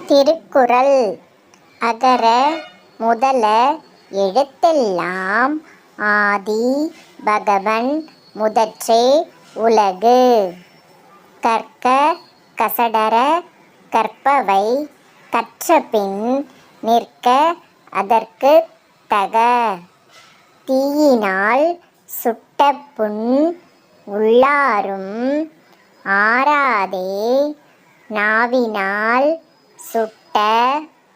திருக்குறள். அகர முதல எழுத்தெல்லாம் ஆதி பகவன் முதற்றே உலகு. கற்க கசடற கற்பவை கற்றபின் நிற்க அதற்குத் தக. தீயினால் சுட்ட புண் உள்ளாரும் ஆறாதே நாவினால் சுட்ட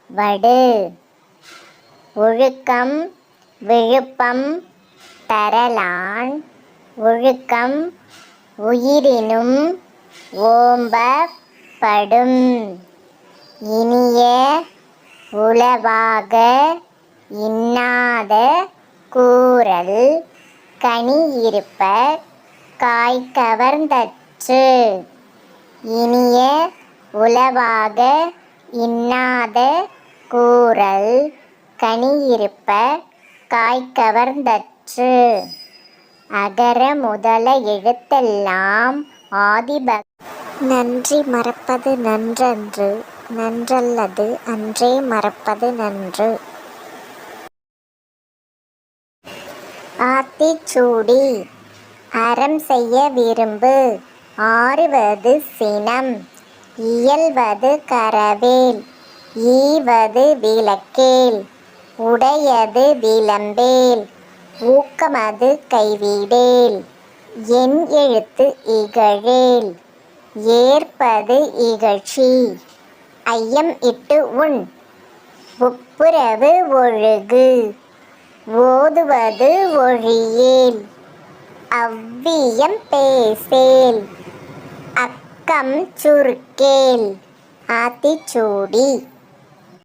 வடு. ஒழுக்கம் விழுப்பம் தரலான் ஒழுக்கம் உயிரினும் ஓம்பப் படும். இனிய உளவாக இன்னாத கூறல் கனியிருப்பக் காய்கவர்ந்தற்று. இனிய உளவாக இன்னாத கூறல் கனியிருப்பக் காய்கவர்ந்தற்று. அகர முதல எழுத்தெல்லாம் ஆதிபகவன். நன்றி மறப்பது நன்றன்று, நன்றல்லது அன்றே மறப்பது நன்று. ஆத்திச்சூடி. அறம் செய்ய விரும்பு. ஆறுவது சினம். இயல்வது கரவேல். ஈவது விளக்கேல். உடையது விளம்பேல். ஊக்கமது கைவிடேல். என் எழுத்து இகழேல். ஏற்பது இகழ்ச்சி. ஐயம் இட்டு உண். ஒப்புரவு ஒழுகு. ஓதுவது ஒழியேல். அவ்வியம் பேசேல். அக்கம் சுருக்கேல். ஆத்திச்சூடி.